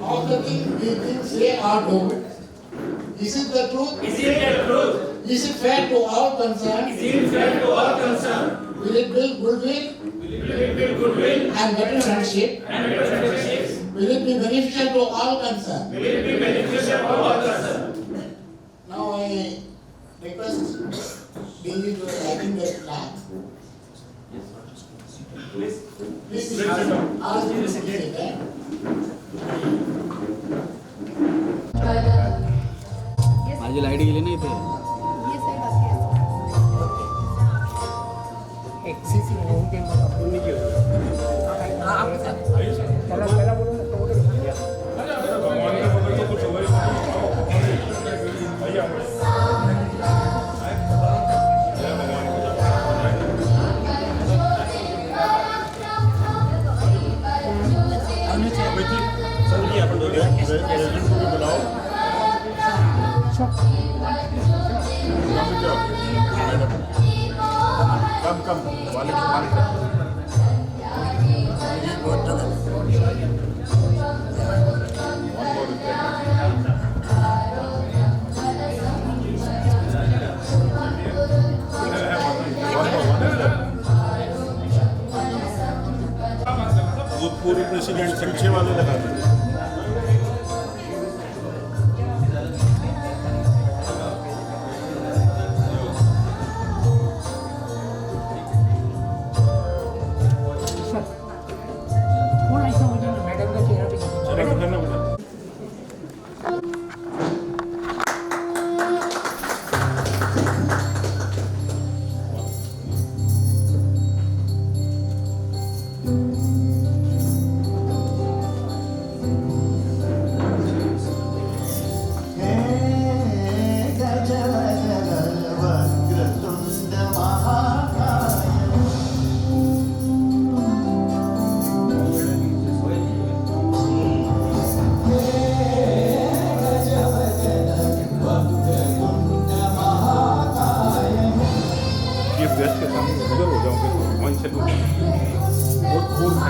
of the things we think, say or do. Is it the truth? Is it the truth? Is it fair to all concerned? Is it fair to all concerned? Will it build goodwill Will it build goodwill and better friendship? and better friendships? Will it be beneficial to all concerned? Will it be beneficial to all concerned? Now I request DG to writing the flag. Please ask him to sit there. माझी light गेली नाही इथे. भूतपूर्व president पीछे वाले लगा दें. Guest के सामने उधर हो जाऊंगे वन से टू बहुत दूर है.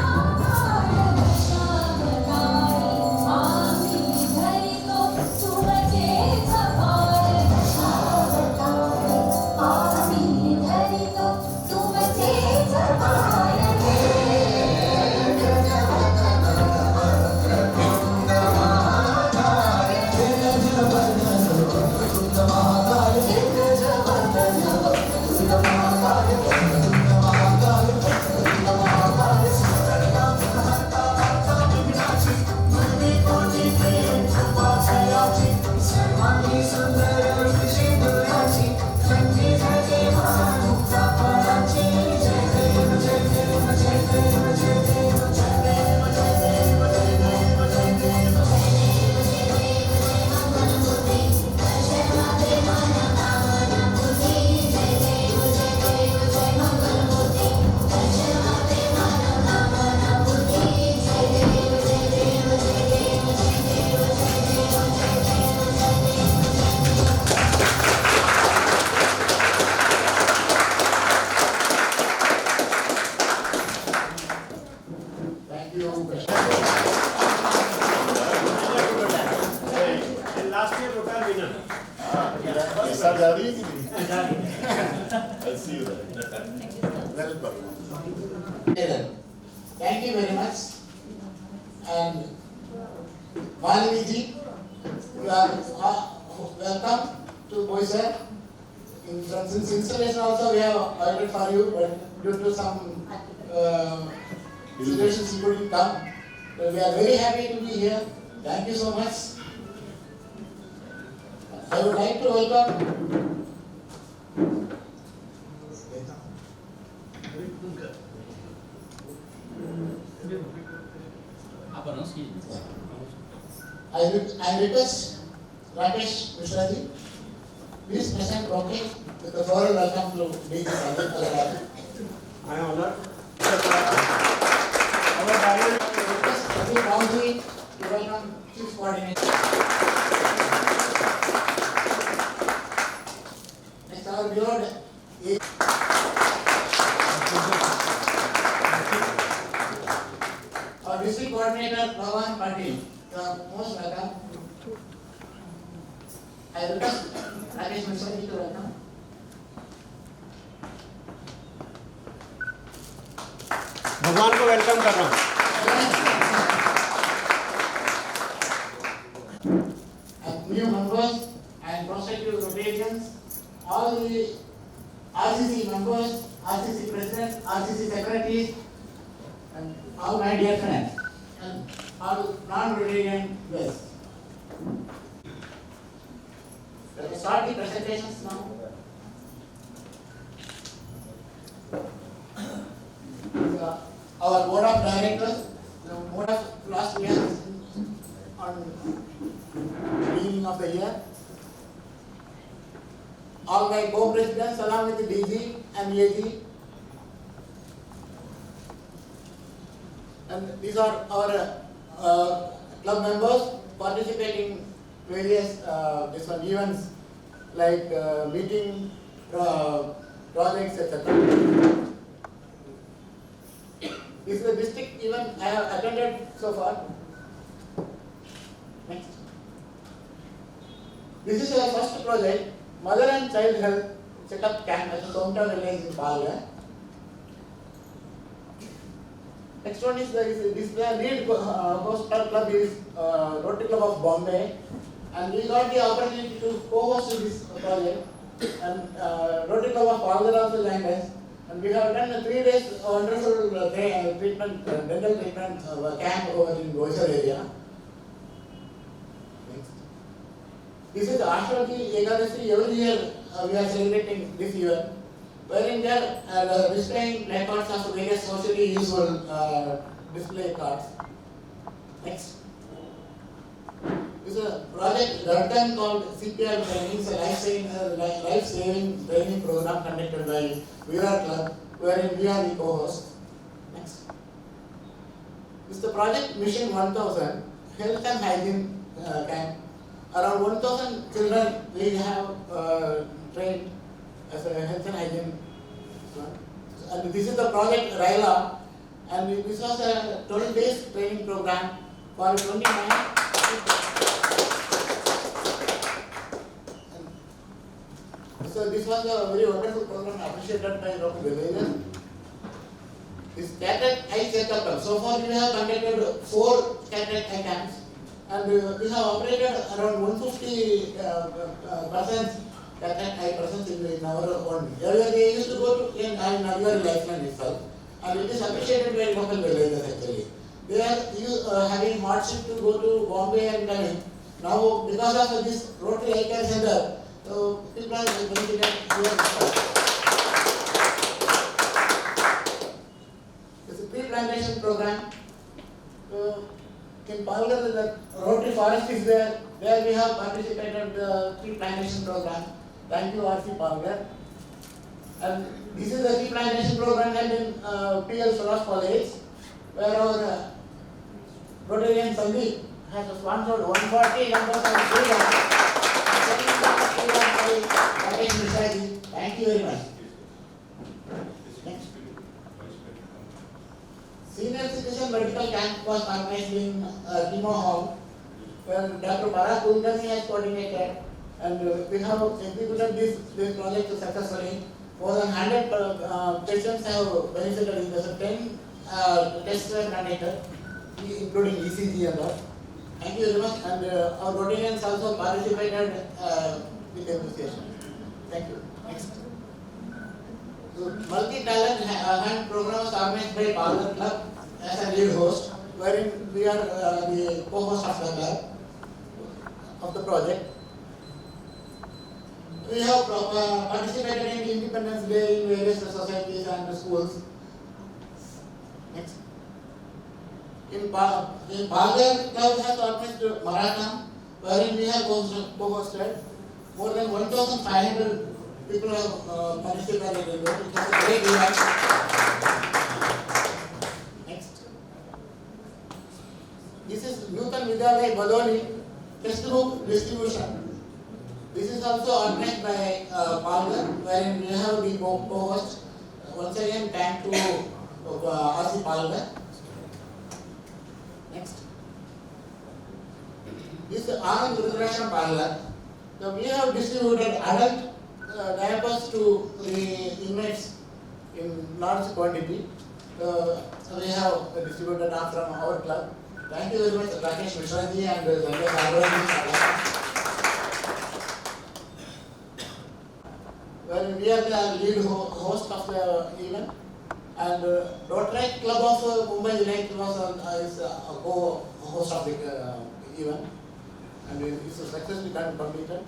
Last year Rotary winner. I'll see you there. Thank you very much. And Malini, you are welcome to Boisar. Since installation also we have waited for you, but due to some situations you couldn't come. So we are very happy to be here. Thank you so much. I would like to welcome I request Rakesh Mishraji, please present Rocky with the floral welcome to DG Sandeep Nagarajan. I am honored. I request Ravi Bounty to welcome Chief Coordinator. Next, our beloved our district coordinator Bhavan Patil. You are most welcome. I request Rakesh Mishra to welcome. भगवान को welcome कर रहा हूँ। And new members and prospective Rotarians, all the RCC members, RCC president, RCC secretaries, and all my dear friends, and all non-Rotarian guests. Let us start the presentations now. Our board of directors, the board of last year on beginning of the year. All my co-presidents along with the DG and AG. And these are our club members participating various events like meeting, projects, etc. This is the district event I have attended so far. Next. This is our first project, Mother and Child Health Checkup Camp at the hometown village in Boisar. Next one is the lead host club is Rotary Club of Bombay, and we got the opportunity to co-host this project. And Rotary Club of Boisar also joined us. And we have done a 3 days wonderful treatment, dental treatment camp over in Boisar area. Next. This is Ashwati Ekadasi. Every year we are celebrating this event, wherein we are displaying placards of various socially useful display cards. Next. This is a project done called CPR training, a life-saving training program conducted by Boisar Club, wherein we are the co-host. Next. This is the project Mission 1000, Health and Hygiene Camp. Around 1000 children we have trained as a health and hygiene. And this is the project Raila, and this was a 12 days training program for 29. So this was a very wonderful program appreciated by local villagers. This cataract eye checkup. So far we have conducted 4 cataract eye camps, and we have operated around 150 persons, cataract eye persons in our own. Earlier they used to go to in Nagarajan lifeline itself, and it is appreciated by local villagers actually. They are having hardship to go to Bombay and coming. Now because of this Rotary Eye Care Center, so people are benefited here. This is a tree plantation program. In Palgar, the Rotary Forest is there. There we have participated in the tree plantation program. Thank you, RC Palgar. And this is the tree plantation program held in PL Solas College, where our Rotarian Sandeep has sponsored 140 numbers of trees. Thank you very much. Next. Senior Citizen Medical Camp was organized in Demo Hall, where Dr. Bharat Kulkarni has coordinated, and we have executed this project successfully. More than 100 patients have benefited in this. 10 tests were conducted, including ECG and all. Thank you very much, and our Rotarians also participated with appreciation. Thank you. Next. So, multi-talent hand program was organized by Boisar Club as a lead host, wherein we are the co-host of the club of the project. We have participated in Independence Day in various societies and schools. Next. In Boisar Club has organized marathon, wherein we have co-hosted. More than 1,500 people have participated in it. It was a great event. Next. This is Nutan Vidyalaya Badoli textbook distribution. This is also organized by Boisar, wherein we have the co-host. Once again, thank to RC Boisar. Next. This Nagarajan parlor. So we have distributed adult diapers to the inmates in large quantity. So we have distributed now from our club. Thank you very much, Rakesh Mishraji and Nagarajan. Well, we are the lead host of the event, and Rotary Club of Mumbai United is a co-host of the event, and it's a successfully completed.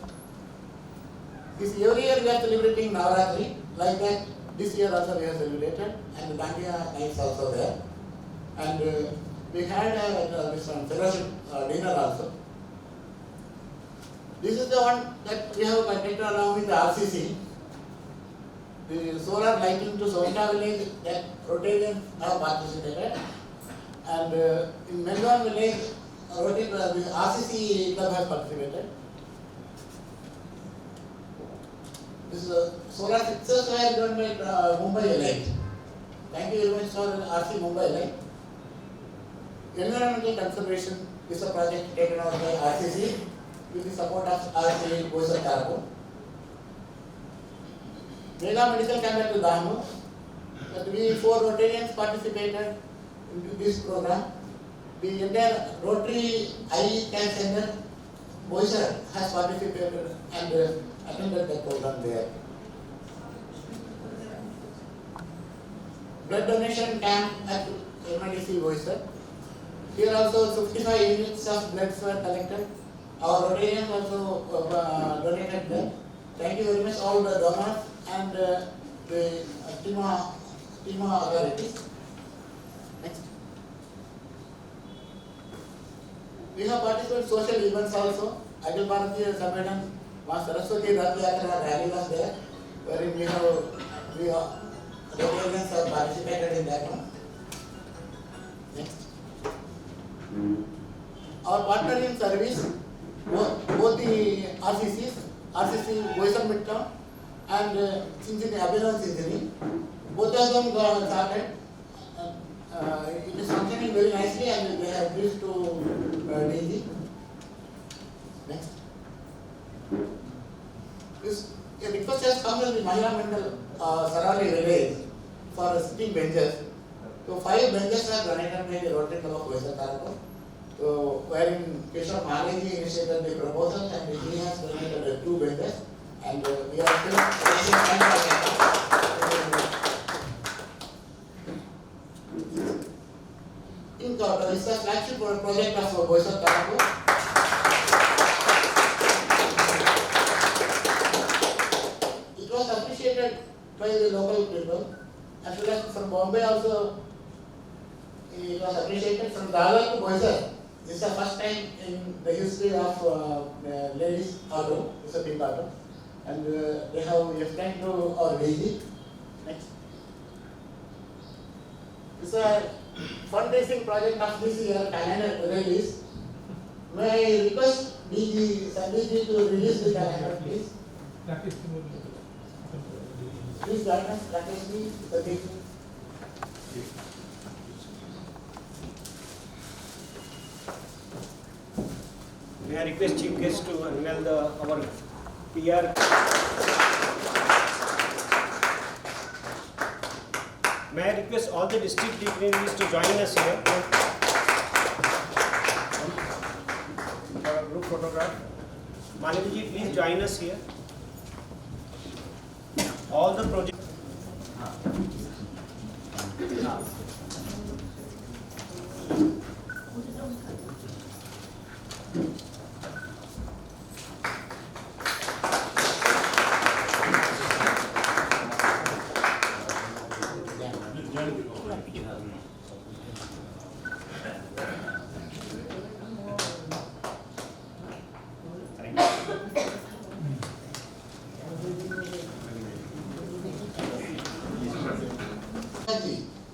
This every year we are celebrating Nagarajan, like that this year also we have celebrated, and the Dandiya nights also there, and we had this one fellowship dinner also. This is the one that we have conducted along with the RCC. The solar lighting to Sonka village that Rotarians have participated, and in Melbourne village, Rotary, the RCC club has participated. This solar fixtures were done by Mumbai Light. Thank you very much for RC Mumbai Light. Environmental conservation is a project taken out by RCC with the support of RC Boisar Tarapur. Mega medical camp at Dahanu, that we 4 Rotarians participated in this program. The entire Rotary Eye Care Center, Boisar, has participated and attended the program there. Blood donation camp at MIDC Boisar. Here also 55 units of blood were collected. Our Rotarians also donated them. Thank you very much all the donors and the TIMA authorities. Next. We have participated in social events also. Akhil Bharatiya Sammelan, Ma Saraswati Rath Yatra rally was there, wherein we Rotarians have participated in that one. Next. Our partner in service, both the RCC Boisar Midtown and Cincinnati, Abhinav Cincinnati, both of them got started. It is functioning very nicely and they have reached to DG. Next. A request has come from the Mahila Mandal Sarali village for sitting benches. So 5 benches are donated by the Rotary Club of Boisar Tarapur. So wherein Kishore Mahalaji initiated the proposal and he has donated 2 benches, and we are still raising funds for that. It's a flagship project of Boisar Tarapur. It was appreciated by the local people, as well as from Bombay also. It was appreciated from Dalar to Boisar. This is the first time in the history of ladies auto. It's a big auto, and they have explained to our DG. Next. It's a fundraising project of this year, calendar release. May I request DG Sandeep to release the calendar, please? Please join us, Rakesh, Sandeep. May I request Chief Guest to unveil our PR. May I request all the district dignitaries to join us here for a group photograph. Malini ji, please join us here. All the projects.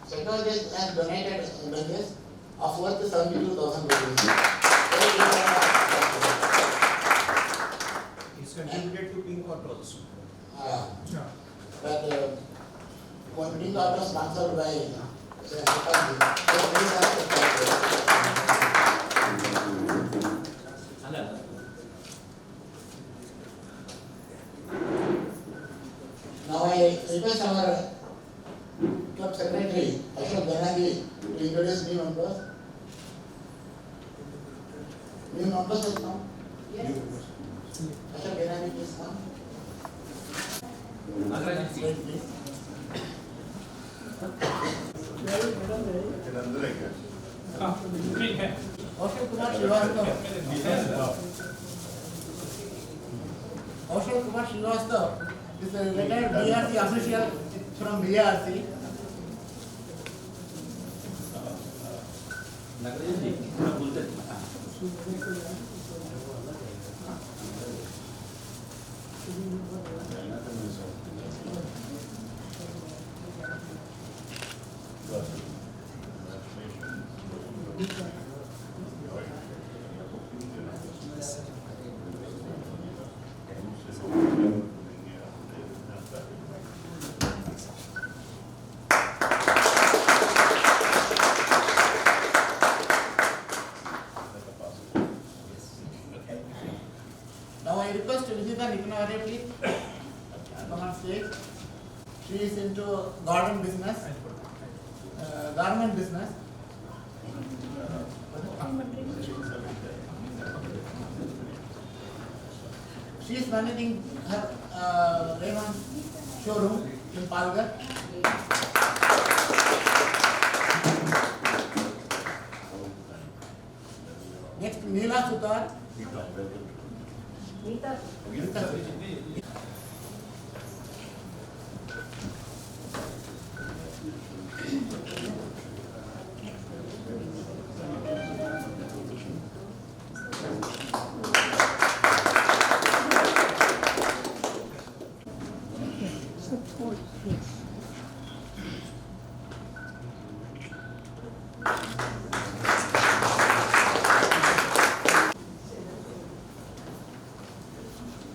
Psychologists and donated benches of worth 72,000 rupees. It's contributed to Pink Auto also. But one pink auto sponsored by New members will come. Yes. Ashok Benani, please come. Nagarajan. Wait, please. Ashok Kumar Srivastava. Ashok Kumar Srivastava is a retired BRC official from BRC. Nagarajan जी थोड़ा बोलते Now I request Vijita Nikanavare, please. Come on stage. She is into garden business, garment business. She is managing her Raymond showroom in Palgar. Next, Neela Sutar.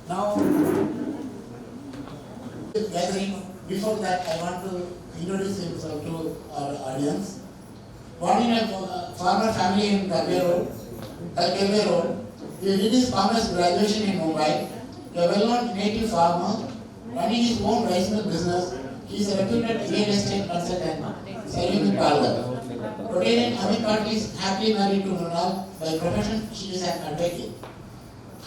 Now, gathering, before that I want to introduce himself to our audience. Born in a farmer family in Tarapur, he did his farmer's graduation in Mumbai. A well-known native farmer, running his own rice mill business, he is a reputed real estate consultant, serving in Palgar. Rotarian Amit Party is happily married to Nunal. By profession, she is an advocate.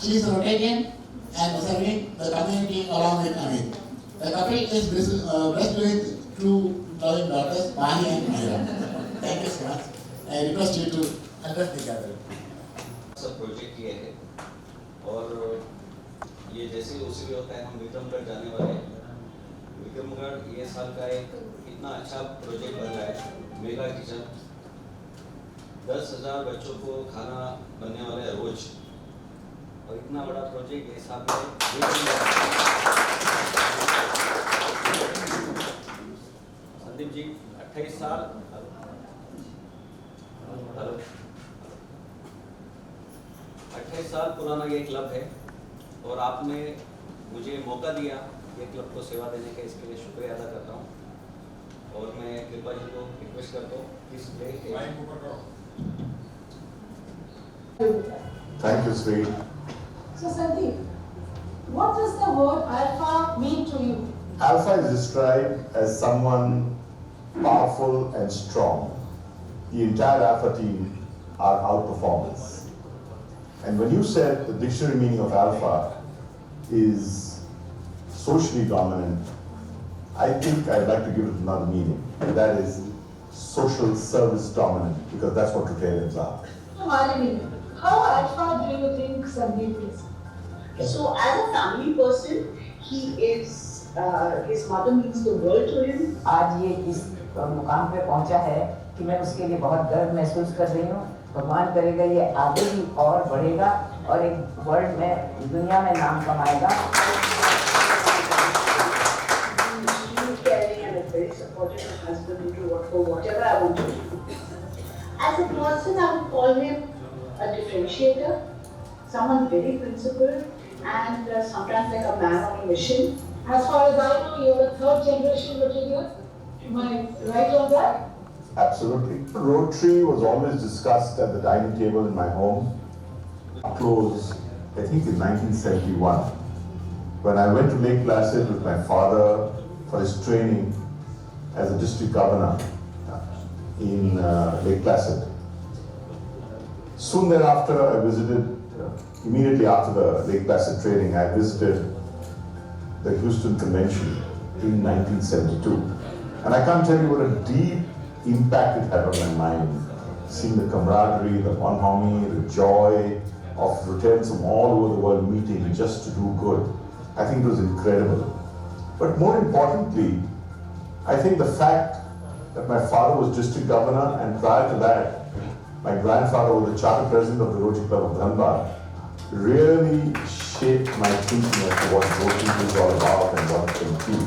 She is a Rotarian and serving the community along with Amit. The couple is blessed with two loving daughters, Mahi and Mahira. Thank you so much. I request you to address the gathering. सब project किए हैं और ये जैसे OCV होता है हम विक्रमगढ़ जाने वाले हैं। विक्रमगढ़ ये साल का एक इतना अच्छा प्रोजेक्ट बन रहा है, मेगा किचन। 10,000 बच्चों को खाना बनने वाला है रोज और इतना बड़ा प्रोजेक्ट ये साल में संदीप जी 28 साल 28 साल पुराना ये क्लब है और आपने मुझे मौका दिया ये क्लब को सेवा देने का, इसके लिए शुक्रिया अदा करता हूँ और मैं कृपा जी को रिक्वेस्ट करता हूँ please Thank you, Sri. So Sandeep, what does the word alpha mean to you? Alpha is described as someone powerful and strong. The entire Alpha team are outperformers. And when you said the dictionary meaning of alpha is socially dominant, I think I'd like to give it another meaning, and that is social service dominant, because that's what Rotarians are. Malini, how alpha do you think Sandeep is? So as a family person, he is, his mother means the world to him. आज ये इस मुकाम पे पहुंचा है कि मैं उसके लिए बहुत गर्व महसूस कर रही हूँ। भगवान करेगा ये आगे भी और बढ़ेगा और एक वर्ल्ड में दुनिया में नाम कमाएगा। Caring and a very supportive husband to work for whatever I want to do. As a person, I would call him a differentiator, someone very principled and sometimes like a man on a mission. As far as I know, you're a third generation Rotarian. Am I right on that? Absolutely. Rotary was always discussed at the dining table in my home. Close, I think in 1971, when I went to Lake Placid with my father for his training as a district governor in Lake Placid. Soon thereafter, I visited, immediately after the Lake Placid training, I visited the Houston Convention in 1972. And I can't tell you what a deep impact it had on my mind. Seeing the camaraderie, the bonhomie, the joy of Rotarians from all over the world meeting just to do good. I think it was incredible. But more importantly, I think the fact that my father was district governor, and prior to that, my grandfather was the charter president of the Rotary Club of Dhanbad, really shaped my thinking as to what Rotary is all about and what it can be.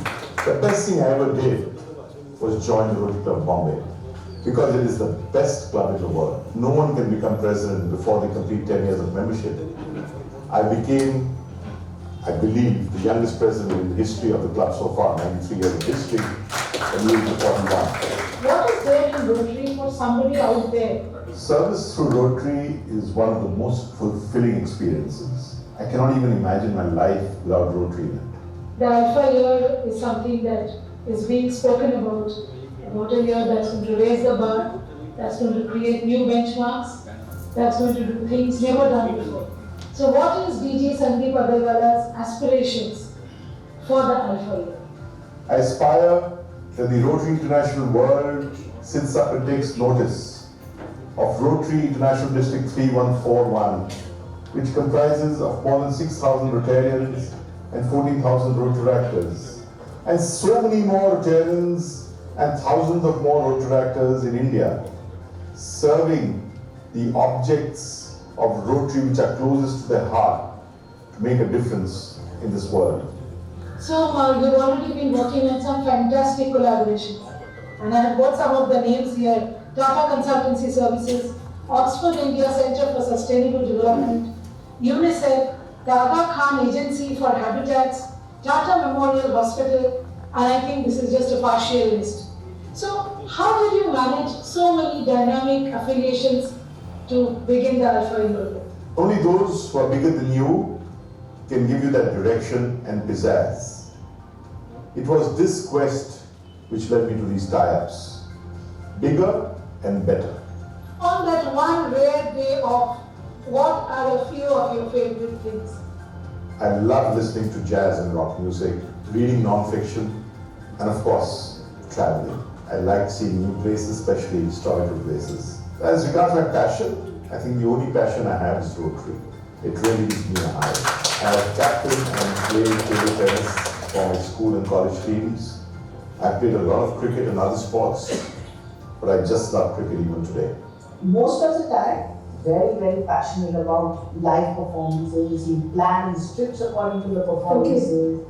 The best thing I ever did was join the Rotary Club of Bombay, because it is the best club in the world. No one can become president before they complete 10 years of membership. I became, I believe, the youngest president in the history of the club so far, 93 years of history, and we will be 41. What is there in Rotary for somebody out there? Service through Rotary is one of the most fulfilling experiences. I cannot even imagine my life without Rotary in it. The Alpha Year is something that is being spoken about a year that's going to raise the bar, that's going to create new benchmarks, that's going to do things never done before. So what is DG Sandeep Agarwala's aspirations for the Alpha Year? I aspire that the Rotary International world sits up and takes notice of Rotary International District 3141, which comprises of more than 6,000 Rotarians and 14,000 Rotaractors, and so many more Rotarians and thousands of more Rotaractors in India, serving the objects of Rotary which are closest to their heart to make a difference in this world. So you've already been working on some fantastic collaborations, and I have got some of the names here: Tata Consultancy Services, Oxford India Centre for Sustainable Development, UNICEF, the Aga Khan Agency for Habitats, Tata Memorial Hospital, and I think this is just a partial list. So how did you manage so many dynamic affiliations to begin the Alpha Year? Only those who are bigger than you can give you that direction and pizzazz. It was this quest which led me to these tie-ups. Bigger and better. On that one rare day off, what are a few of your favorite things? I love listening to jazz and rock music, reading non-fiction, and of course, traveling. I like seeing new places, especially historical places. As regards my passion, I think the only passion I have is Rotary. It really gives me a high. I have captained and played table tennis for my school and college teams. I played a lot of cricket and other sports, but I just love cricket even today. Most of the time, very passionate about live performances. He plans trips according to the performances.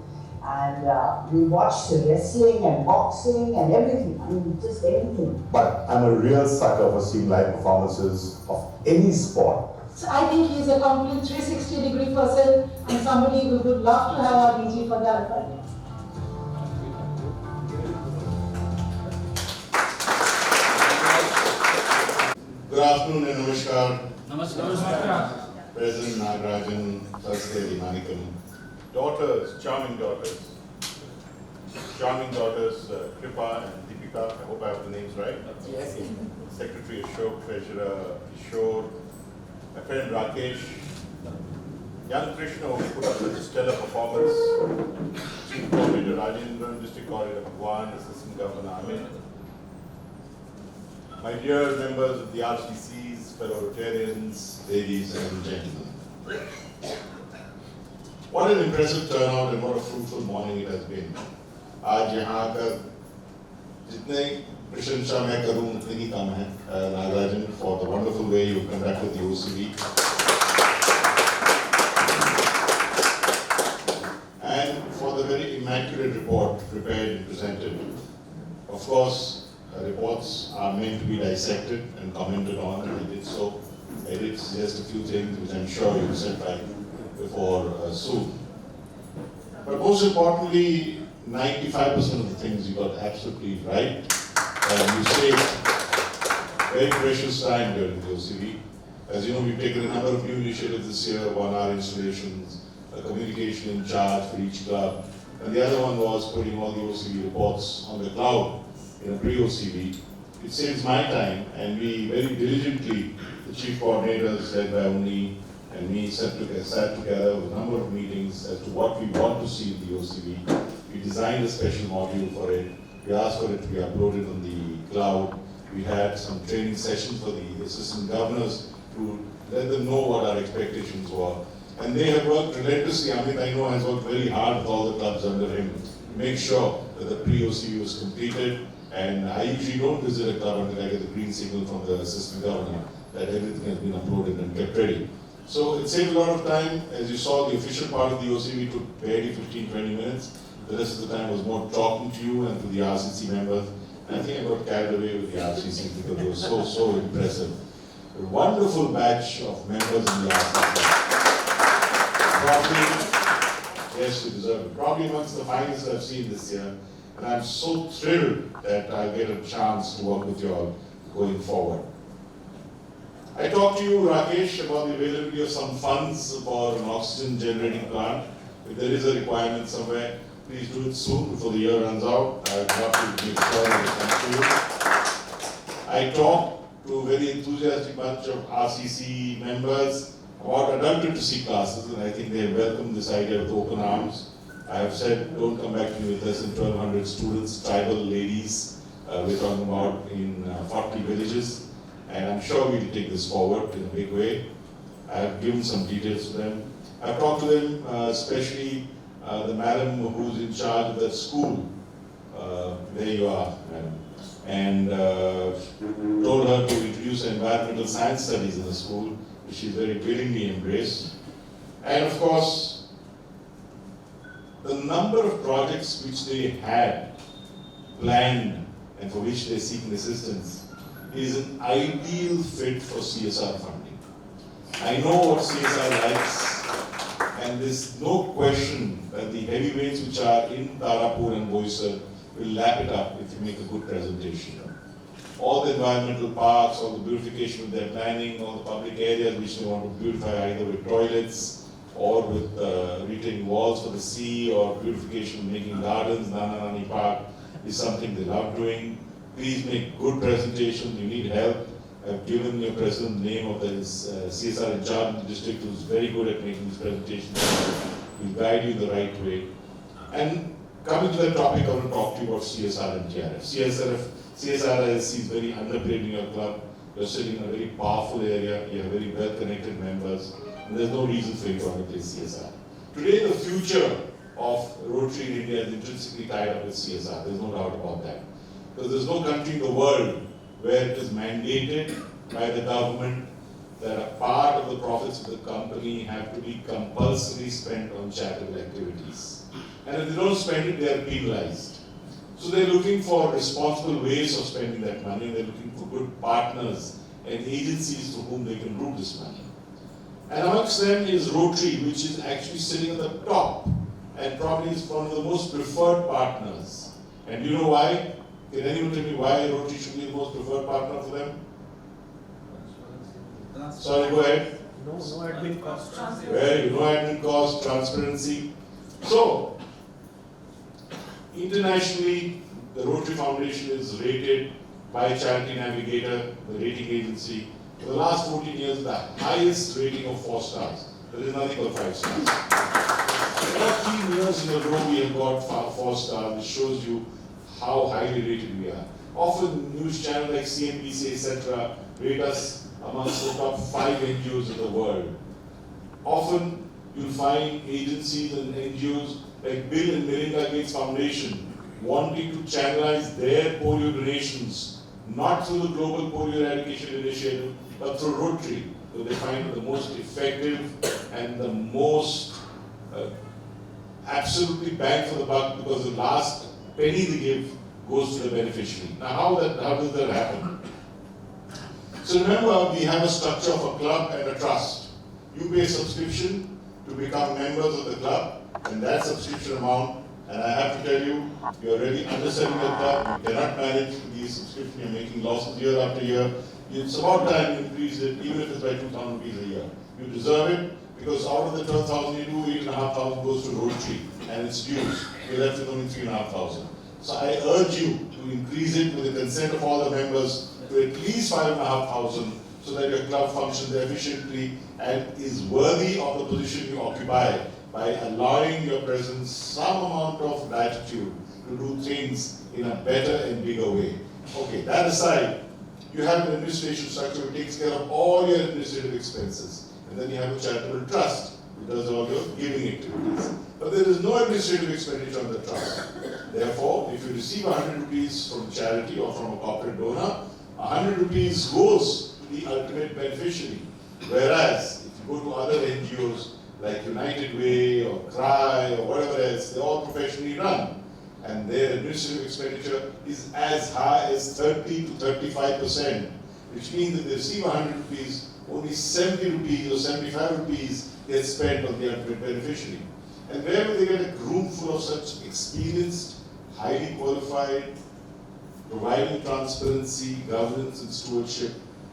And we watch wrestling and boxing and everything. I mean, just everything. But I'm a real sucker for seeing live performances of any sport. So I think he's a complete 360-degree person and somebody we would love to have our DG for the Alpha Year. Good afternoon and namaskar. Namaskar. President Nagarajan, First Lady Manikam. Daughters, charming daughters, Kripa and Deepika, I hope I have the names right. Yes. Secretary Ashok, Treasurer Kishore, my friend Rakesh, young Krishna who put up such a stellar performance, Chief Coordinator Rajendran, District Coordinator Bhagwan, Assistant Governor Amit, my dear members of the RCCs, fellow Rotarians, ladies and gentlemen. What an impressive turnout and what a fruitful morning it has been. आज यहाँ आकर जितने प्रशंसा मैं करूँ उतनी ही कम है Nagarajan for the wonderful way you conducted the OCV and for the very immaculate report prepared and presented. Of course, reports are meant to be dissected and commented on, and I did so. I did suggest a few things which I'm sure you will set right before soon. But most importantly, 95% of the things you got absolutely right. You saved very precious time during the OCV. As you know, we've taken a number of new initiatives this year, 1 hour installations, a communication in charge for each club, and the other one was putting all the OCV reports on the cloud in a pre-OCV. It saves my time, and we very diligently the chief coordinators led by Uni and me sat together with a number of meetings as to what we want to see in the OCV. We designed a special module for it. We asked for it to be uploaded on the cloud. We had some training sessions for the assistant governors to let them know what our expectations were. And they have worked relentlessly. Amit, I know, has worked very hard with all the clubs under him to make sure that the pre-OCV was completed. And I usually don't visit a club until I get the green signal from the assistant governor that everything has been uploaded and kept ready. So it saved a lot of time. As you saw, the official part of the OCV took barely 15-20 minutes. The rest of the time was more talking to you and to the RCC members. And I think I got carried away with the RCC because it was so impressive. A wonderful batch of members in the RCC. Probably, yes, you deserve it. Probably amongst the finest I've seen this year. And I'm so thrilled that I get a chance to work with you all going forward. I talked to you, Rakesh, about the availability of some funds for an oxygen generating plant. If there is a requirement somewhere, please do it soon before the year runs out. I'd love to make sure that it comes to you. I talked to a very enthusiastic bunch of RCC members about adult literacy classes, and I think they welcome this idea with open arms. I have said, don't come back to me with less than 1,200 students, tribal ladies, we're talking about in 40 villages. And I'm sure we'll take this forward in a big way. I have given some details to them. I've talked to them, especially the madam who's in charge of that school. There you are, madam. And told her to introduce environmental science studies in the school, which she's very willingly embraced. And of course, the number of projects which they had planned and for which they're seeking assistance is an ideal fit for CSR funding. I know what CSR likes, and there's no question that the heavyweights which are in Tarapur and Boisar will lap it up if you make a good presentation. All the environmental parks, all the beautification of their planning, all the public areas which they want to beautify either with toilets or with retaining walls for the sea or beautification, making gardens, Nana Nani Park is something they love doing. Please make good presentations. You need help. I've given your president the name of the CSR in charge of the district who's very good at making these presentations. He'll guide you the right way. And coming to the topic, I want to talk to you about CSR and TRF. CSR is very underplayed in your club. You're sitting in a very powerful area. You have very well-connected members. And there's no reason for you to underplay CSR. Today, the future of Rotary in India is intrinsically tied up with CSR. There's no doubt about that. Because there's no country in the world where it is mandated by the government that a part of the profits of the company have to be compulsorily spent on charitable activities. And if they don't spend it, they are penalized. So they're looking for responsible ways of spending that money. They're looking for good partners and agencies to whom they can route this money. And amongst them is Rotary, which is actually sitting at the top and probably is one of the most preferred partners. And do you know why? Can anyone tell me why Rotary should be the most preferred partner for them? Sorry, go ahead. No admin cost. Very good. No admin cost, transparency. So, internationally, the Rotary Foundation is rated by Charity Navigator, the rating agency, for the last 14 years, the highest rating of 4 stars. There is nothing but 5 stars. 14 years in a row we have got 4 stars, which shows you how highly rated we are. Often news channels like CNBC, etc., rate us amongst the top 5 NGOs in the world. Often you'll find agencies and NGOs like Bill and Melinda Gates Foundation wanting to channelize their polio donations, not through the Global Polio Eradication Initiative, but through Rotary. So they find it the most effective and the most absolutely bang for the buck, because the last penny they give goes to the beneficiary. Now how does that happen? So remember, we have a structure of a club and a trust. You pay a subscription to become members of the club, and that subscription amount, and I have to tell you, you're already underselling your club, you cannot manage these subscriptions, you're making losses year after year. It's about time you increase it, even if it's by 2,000 rupees a year. You deserve it, because out of the 12,000 you do, 8,500 goes to Rotary, and it's dues. You're left with only 3,500. So I urge you to increase it with the consent of all the members to at least 5,500, so so that your club functions efficiently and is worthy of the position you occupy by allowing your presence some amount of latitude to do things in a better and bigger way. Okay, that aside, you have an administration structure which takes care of all your administrative expenses. And then you have a charitable trust which does all your giving activities. But there is no administrative expenditure on the trust. Therefore, if you receive 100 rupees from charity or from a corporate donor, 100 rupees goes to the ultimate beneficiary. Whereas, if you go to other NGOs like United Way or CRY or whatever else, they're all professionally run. And their administrative expenditure is as high as 30 to 35%, which means that they receive 100 rupees, only 70 rupees or 75 rupees get spent on the ultimate beneficiary. And where will they get a room full of such experienced, highly qualified, providing transparency, governance and stewardship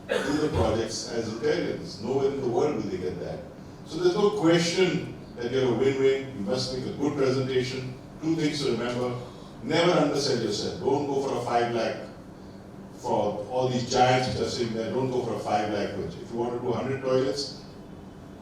to the projects as Rotarians? Nowhere in the world will they get that. So there's no question that you're a win-win. You must make a good presentation. Two things to remember: never undersell yourself. Don't go for a 5 lakh. For all these giants which are sitting there, don't go for a 5 lakh pitch. If you want to do 100 toilets,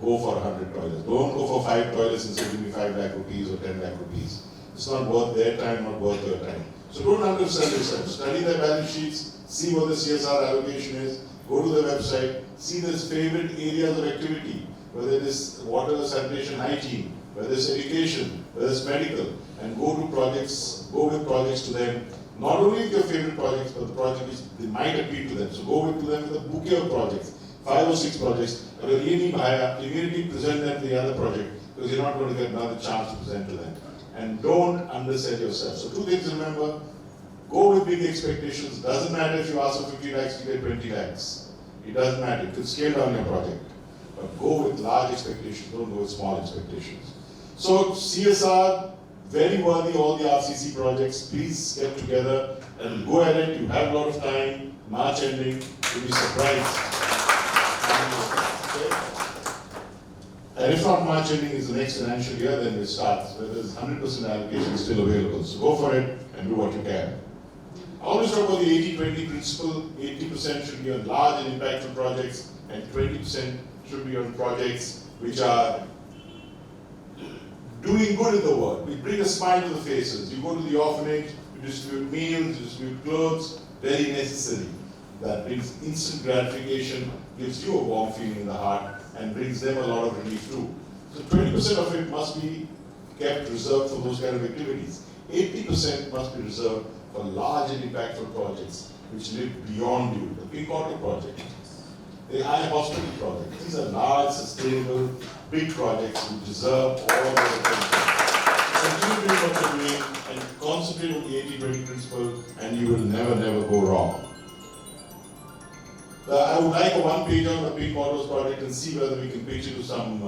go for 100 toilets. Don't go for 5 toilets and say, give me 5 lakh rupees or 10 lakh rupees. It's not worth their time, not worth your time. So don't undersell yourself. Study their balance sheets, see what the CSR allocation is, go to their website, see their favorite areas of activity, whether it is water, sanitation, hygiene, whether it's education, whether it's medical, and go to projects, go with projects to them, not only with your favorite projects, but the project which they might appeal to them. So go to them with a bouquet of projects, 5 or 6 projects, but immediately present them to the other project, because you're not going to get another chance to present to them. And don't undersell yourself. So 2 things to remember: go with big expectations. Doesn't matter if you ask for 50 lakhs, you get 20 lakhs. It doesn't matter. You can scale down your project. But go with large expectations, don't go with small expectations. So CSR, very worthy, all the RCC projects. Please get together and go at it. You have a lot of time. March ending, you'll be surprised. And if not March ending is the next financial year, then it starts. Where there's 100% allocation still available. So go for it and do what you can. I always talk about the 80-20 principle. 80% should be on large and impactful projects, and 20% should be on projects which are doing good in the world. We bring a smile to the faces. You go to the orphanage, you distribute meals, you distribute clothes, very necessary. That brings instant gratification, gives you a warm feeling in the heart, and brings them a lot of relief too. So 20% of it must be kept reserved for those kind of activities. 80% must be reserved for large and impactful projects which live beyond you. The Pink Water project, the Eye Hospital project. These are large, sustainable, big projects which deserve all the attention. Continue doing what you're doing and concentrate on the 80-20 principle, and you will never, never go wrong. I would like a 1-page on the Pink Waters project and see whether we can pitch it to some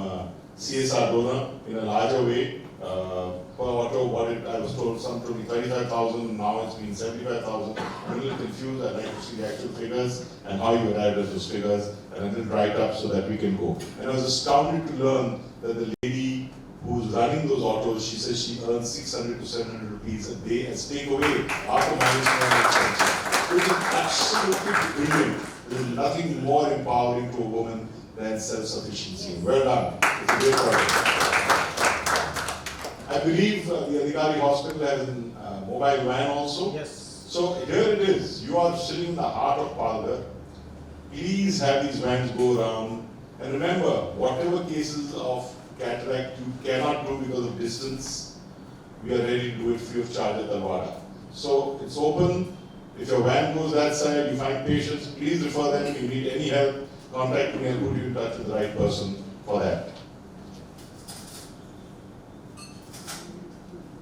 CSR donor in a larger way. Per auto, I was told some told me 35,000, now it's been 75,000. I'm a little confused. I'd like to see the actual figures and how you arrived at those figures, and a little write up so that we can go. And I was astounded to learn that the lady who's running those autos, she says she earns 600 to 700 rupees a day as takeaway after management expenses, which is absolutely brilliant. There is nothing more empowering to a woman than self-sufficiency. Well done. It's a great project. I believe the Adhikari Hospital has a mobile van also. Yes. So here it is. You are sitting in the heart of Palghar. Please have these vans go around. And remember, whatever cases of cataract you cannot do because of distance, we are ready to do it free of charge at Talwara. So it's open. If your van goes that side, you find patients, please refer them. If you need any help, contact me and put you in touch with the right person for that.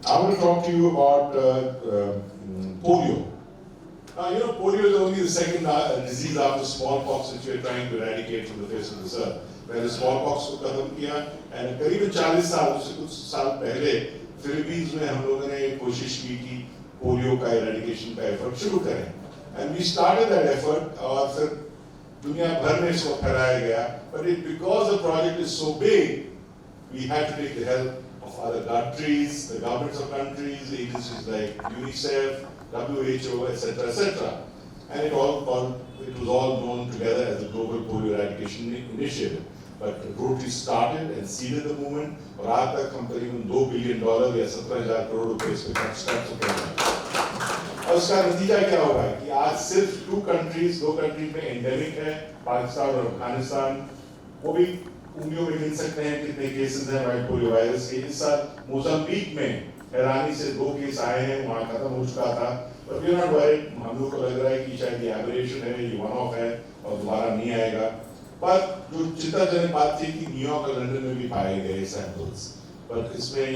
I want to talk to you about polio. Now, you know, polio is only the second disease after smallpox which we are trying to eradicate from the face of this earth. Where smallpox को खत्म किया, and करीबन 40 साल से कुछ साल पहले Philippines में हम लोगों ने कोशिश की कि पोलियो का एरेडिकेशन का एफर्ट शुरू करें. And we started that effort, और फिर दुनिया भर में इसको फैलाया गया. But because the project is so big, we had to take the help of other countries, the governments of countries, agencies like UNICEF, WHO, etc., etc. and it was all known together as the Global Polio Eradication Initiative. But Rotary started and seeded the movement, और आज तक हम करीबन $2 billion या 17,000 करोड़ रुपए इस पे खर्च कर चुके हैं। और उसका नतीजा क्या हुआ है कि आज सिर्फ दो कंट्रीज में एंडेमिक है, पाकिस्तान और अफगानिस्तान, वो भी उंगलियों में गिन सकते हैं कितने केसेस हैं वाइल्ड पोलियो वायरस के। इस साल मोजाम्बिक में हैरानी से 2 केस आए हैं, वहाँ खत्म हो चुका था, पर वी आर नॉट वरीड, हम लोग को लग रहा है कि शायद ये एबरेशन है, ये वन ऑफ है और दोबारा नहीं आएगा। पर जो चिंताजनक बात थी कि न्यूयॉर्क और लंदन में भी पाए गए सैंपल्स, पर इसमें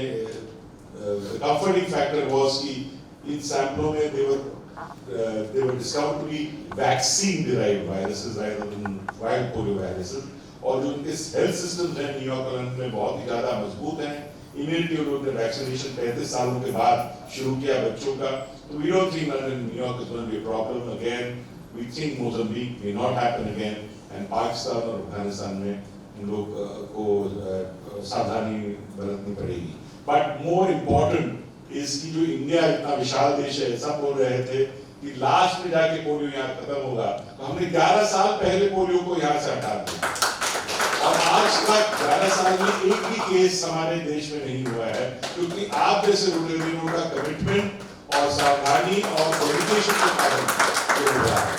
कंफर्टिंग फैक्टर वाज कि इन सैंपलों में they were discovered to be vaccine derived viruses rather than wild polio viruses, और जो उनके हेल्थ सिस्टम है न्यूयॉर्क और लंदन में बहुत ही ज्यादा मजबूत हैं। इम्यूनिटी उन्होंने वैक्सीनेशन 35 सालों के बाद शुरू किया बच्चों का, तो we don't think London New York is going to be a problem again, we think Mozambique may not happen again, and Pakistan और अफगानिस्तान में इन लोग को सावधानी बरतनी पड़ेगी। बट मोर इम्पोर्टेंट इज कि जो इंडिया इतना विशाल देश है, सब बोल रहे थे कि लास्ट में जाके पोलियो यहाँ खत्म होगा, तो हमने 11 साल पहले पोलियो को यहाँ से हटा दिया, और आज तक 11 साल में एक भी केस हमारे देश में नहीं हुआ है, क्योंकि आप जैसे रोटेरियनों का कमिटमेंट और सावधानी और डेडिकेशन के कारण ये हुआ है।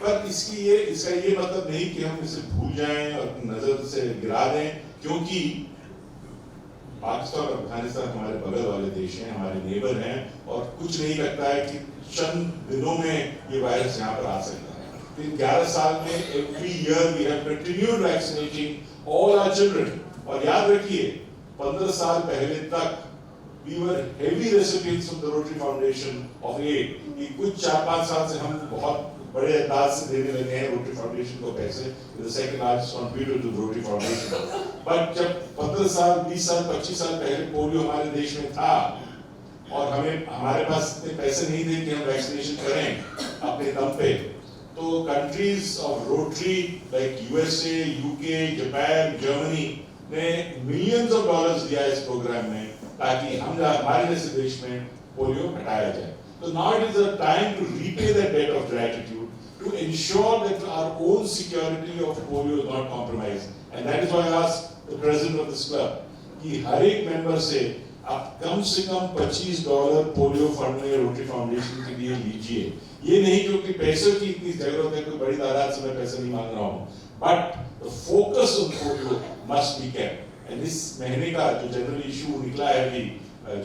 पर इसका ये मतलब नहीं कि हम इसे भूल जाएं और नजर से गिरा दें, क्योंकि पाकिस्तान और अफगानिस्तान हमारे बगल वाले देश हैं, हमारे नेबर हैं, और कुछ नहीं लगता है कि चंद दिनों में ये वायरस यहाँ पर आ सकता है। फिर 11 साल में every year we have continued vaccinating all our children, और याद रखिए 15 साल पहले तक we were heavy recipients from the Rotary Foundation of aid, कि कुछ 4-5 साल से हम बहुत बड़े अंदाज से देने लगे हैं रोटरी फाउंडेशन को पैसे, the second largest contributor to the Rotary Foundation। But जब 15 साल, 20 साल, 25 साल पहले पोलियो हमारे देश में था और हमारे पास इतने पैसे नहीं थे कि हम वैक्सीनेशन करें अपने दम पे, तो countries of rotary like USA, UK, Japan, Germany ने मिलियंस ऑफ डॉलर्स दिया इस प्रोग्राम में, ताकि हमारे जैसे देश में पोलियो हटाया जाए। So now it is a time to repay that debt of gratitude, to ensure that our own security of polio is not compromised, and that is why I asked the president of this club कि हर एक member से आप कम से कम $25 polio fund में rotary foundation के लिए लीजिए। ये नहीं क्योंकि पैसों की इतनी जरूरत है, कोई बड़ी तादाद से मैं पैसे नहीं मांग रहा हूँ, but the focus on polio must be kept, and इस महीने का जो जनरल इशू निकला है अभी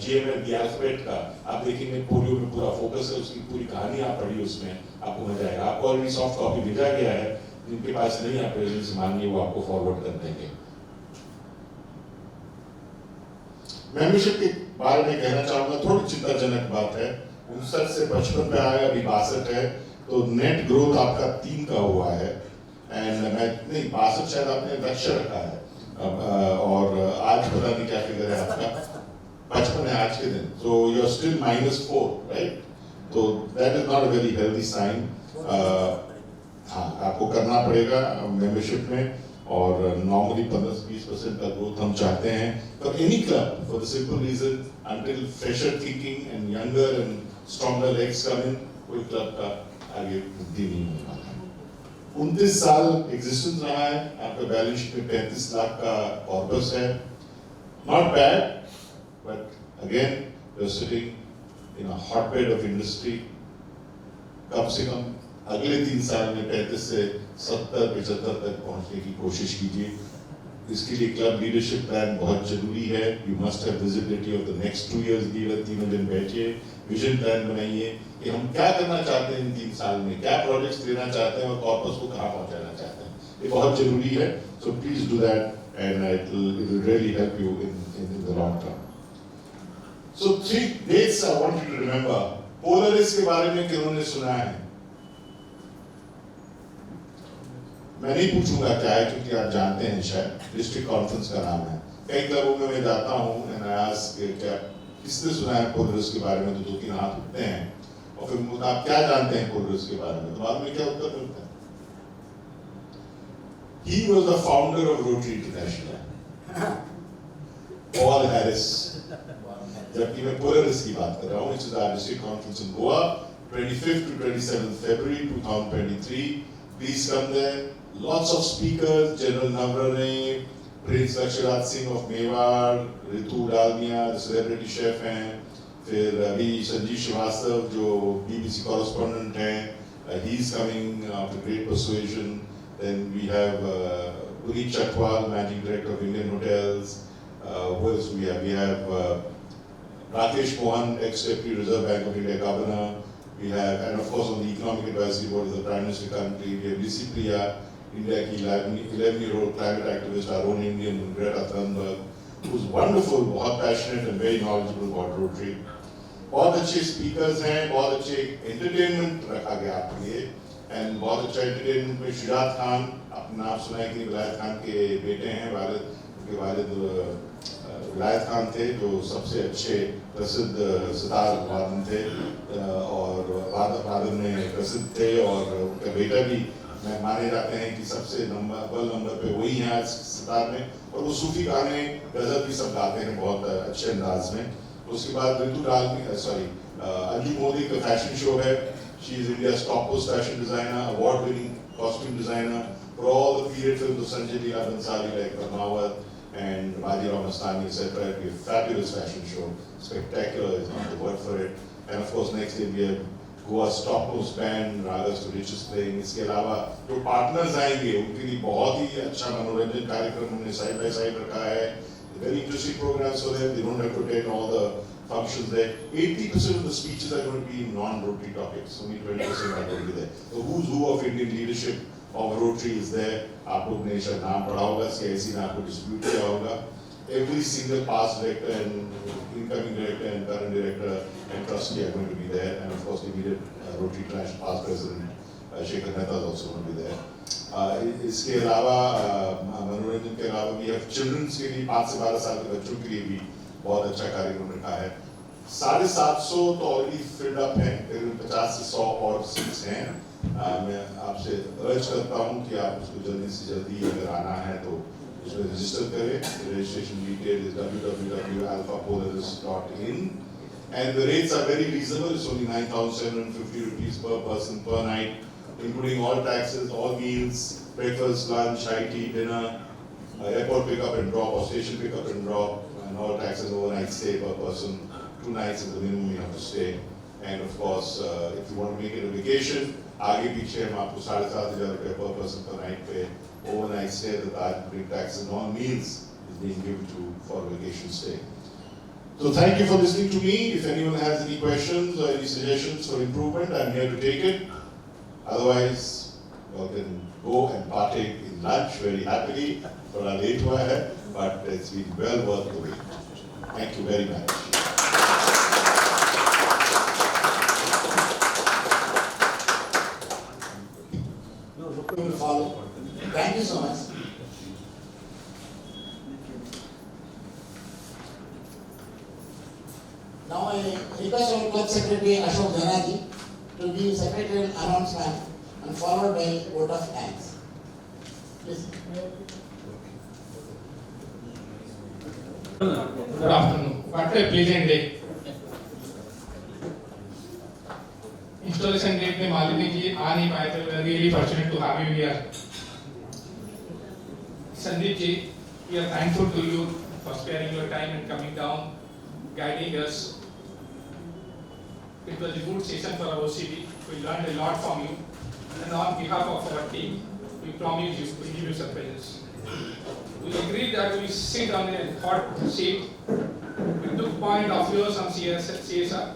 GML the alphabet का, आप देखेंगे पोलियो में पूरा फोकस है, उसकी पूरी कहानी आप पढ़िए, उसमें आपको मजा आएगा। आपको ऑलरेडी सॉफ्ट कॉपी भेजा गया है, जिनके पास नहीं आप प्रेजेंट से मांगिए, वो आपको फॉरवर्ड कर देंगे। मेंबरशिप के बारे में कहना चाहूंगा, थोड़ी चिंताजनक बात है, 59 से 55 पे आया, अभी 62 है, तो नेट ग्रोथ आपका 3 का हुआ है, एंड मैं नहीं 62 शायद आपने लक्ष्य रखा है, और आज पता नहीं क्या फिगर है आपका, 55 है आज के दिन, so you are still -4, right? तो that is not a very healthy sign। हाँ, आपको करना पड़ेगा मेंबरशिप में, और नॉर्मली 15-20% का ग्रोथ हम चाहते हैं, पर any club for the simple reason until fresher thinking and younger and stronger legs come in, कोई क्लब का आगे वृद्धि नहीं होने वाला है। 29 साल एग्जिस्टेंस रहा है, आपका बैलेंस शीट में 35 लाख का कॉर्पस है, not bad, but again you're sitting in a hotbed of industry। कम से कम अगले 3 साल में 35 से 70-75 तक पहुंचने की कोशिश कीजिए। इसके लिए क्लब लीडरशिप प्लान बहुत जरूरी है। You must have visibility of the next 2 years, तीनों दिन बैठिए, विजन प्लान बनाइए कि हम क्या करना चाहते हैं इन 3 साल में, क्या प्रोजेक्ट्स लेना चाहते हैं और कॉर्पस को कहाँ पहुंचाना चाहते हैं, ये बहुत जरूरी है। So please do that and it will really help you in the long term. So 3 dates I want you to remember। Polaris के बारे में किन्होंने सुना है? मैं नहीं पूछूंगा क्या है, क्योंकि आप जानते हैं शायद, डिस्ट्रिक्ट कॉन्फ्रेंस का नाम है। कई क्लबों में मैं जाता हूँ एंड आई आस्क क्या किसने सुना है पोलरिस के बारे में, तो 2-3 हाथ उठते हैं, और फिर आप क्या जानते हैं पोलरिस के बारे में, तो बाद में क्या उत्तर मिलता है? He was the founder of Rotary International, Paul Harris। जबकि मैं पोलरिस की बात कर रहा हूँ, which is our district conference in Goa, 25th to 27th February 2023. Please come there. Lots of speakers, General Nagarajan, Prince Laksharat Singh of Mewar, Ritu Dalmia, the celebrity chef हैं, फिर अभी संजीव श्रीवास्तव जो BBC correspondent हैं, he's coming with great persuasion. Then we have Puneet Chhatwal, Managing Director of Indian Hotels. Who else we have? We have Rakesh Mohan, ex-Deputy Reserve Bank of India Governor. We have, and of course on the Economic Advisory Board is the Prime Minister country. We have DC Priya, India की 11-year-old climate activist, our own Indian Greta Thunberg, who's wonderful, बहुत passionate and very knowledgeable about Rotary. बहुत अच्छे speakers हैं, बहुत अच्छे entertainment रखा गया आपके लिए, and बहुत अच्छा entertainment में शुजात खान, अपना नाम सुना है कि विलायत खान के बेटे हैं, उनके वालिद विलायत खान थे जो सबसे अच्छे प्रसिद्ध सितार वादन थे और वादन में प्रसिद्ध थे और उनका बेटा भी माने जाते हैं कि सबसे अव्वल नंबर पे वही हैं आज सितार में और वो सूफी गाने गजल भी सब गाते हैं बहुत अच्छे अंदाज में। उसके बाद ऋतु डालमी अंजू मोदी का फैशन शो है। She is India's top most fashion designer, award winning costume designer for all the period films of Sanjay Leela Bhansali like Padmaavat and Bajirao Mastani, etc. It'll be a fabulous fashion show. Spectacular is not the word for it. And of course, next day we have Goa's topmost band, Ragas to Riches playing. इसके अलावा जो partners आएंगे, उनके लिए बहुत ही अच्छा मनोरंजन कार्यक्रम हमने side by side रखा है. Very interesting programs for them. They don't have to attend all the functions there. 80% of the speeches are going to be non-Rotary topics. Only 20% are going to be there. The who's who of Indian leadership of Rotary is there. आप लोग ने शायद नाम पढ़ा होगा, CIC ने आपको distribute किया होगा. Every single past director and incoming director and current director and trustee are going to be there, and of course the immediate Rotary International past president Shekhar Mehta is also going to be there. इसके अलावा मनोरंजन के अलावा भी have children's के लिए 5 से 12 साल के बच्चों के लिए भी बहुत अच्छा कार्यक्रम रखा है. 750 तो ऑलरेडी फिल्ड अप है, 50 से 100 और सीट्स हैं. मैं आपसे अर्ज करता हूँ कि आप उसको जल्दी से जल्दी अगर आना है तो उसमें रजिस्टर करें. Registration detail is www.alphapolaris.in and the rates are very reasonable. It's only 9,750 rupees per person per night, including all taxes, all meals, breakfast, lunch, high tea, dinner, airport pickup and drop or station pickup and drop, and all taxes, overnight stay per person. 2 nights is the minimum you have to stay. And of course, if you want to make it a vacation, आगे पीछे हम आपको 7,500 रुपये per person per night पे overnight stay that are bring taxes and all meals is being given to for vacation stay. So thank you for listening to me. If anyone has any questions or any suggestions for improvement, I'm here to take it. Otherwise, you can go and partake in lunch very happily. थोड़ा late हुआ है, but it's been well worth the wait. Thank you very much. We will follow. Thank you so much. Now I request our Club Secretary Ashok Dhanaji to give secretarial announcement and followed by vote of thanks. Please. Good afternoon. What a pleasant day. Installation date में मालिनी जी आ नहीं पाए थे. We are really fortunate to have you here. Sandeep ji, we are thankful to you for sparing your time and coming down, guiding us. It was a good session for our OCV. We learned a lot from you. And on behalf of our team, we promise you to give you surprises. We agreed that we sit on a hot seat. We took point of yours on CSR.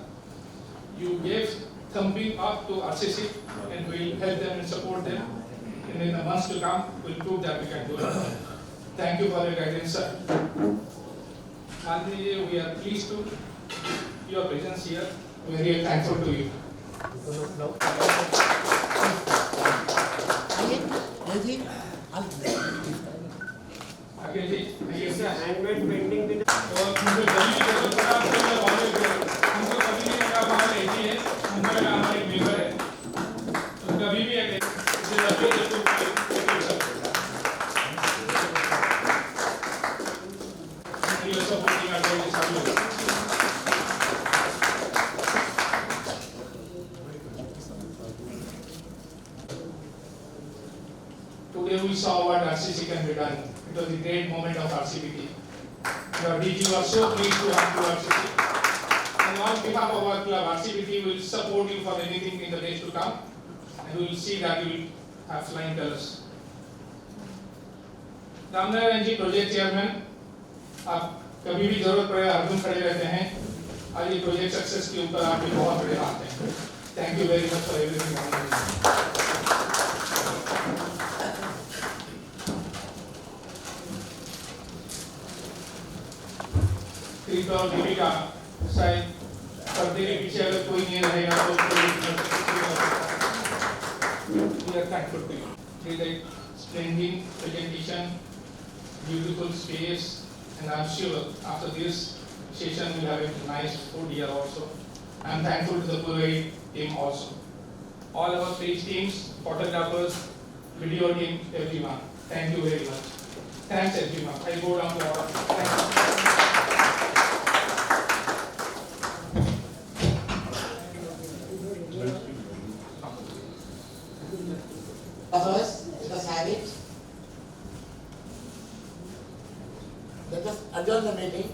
You gave thumbing up to RCC and we will help them and support them. And in the months to come, we will prove that we can do it. Thank you for your guidance, sir. Nandini, we are pleased to your presence here. We are really thankful to you. Again, handmade painting with कभी भी RCC can be done. It was a great moment of RCBT. Your DG was so pleased to have you RCC. And on behalf of our club, RCBT will support you for anything in the days to come. And we will see that you will have flying colors. Ramnarayan ji project chairman, आप कभी भी जरूरत पड़े अर्जुन खड़े रहते हैं। आज ये प्रोजेक्ट सक्सेस के ऊपर आपके बहुत बड़े हाथ हैं। Thank you very much for everything. कृपया और दीपिका शायद पर्दे के पीछे अगर कोई नहीं रहेगा तो we are thankful to you. With a splendid presentation, beautiful space, and I'm sure after this session we'll have a nice food here also. I'm thankful to the Purvai team also. All our stage teams, photographers, video team, everyone. Thank you very much. Thanks everyone. I'll go down to order. Thank you. First, let us have it. Let us adjourn the meeting.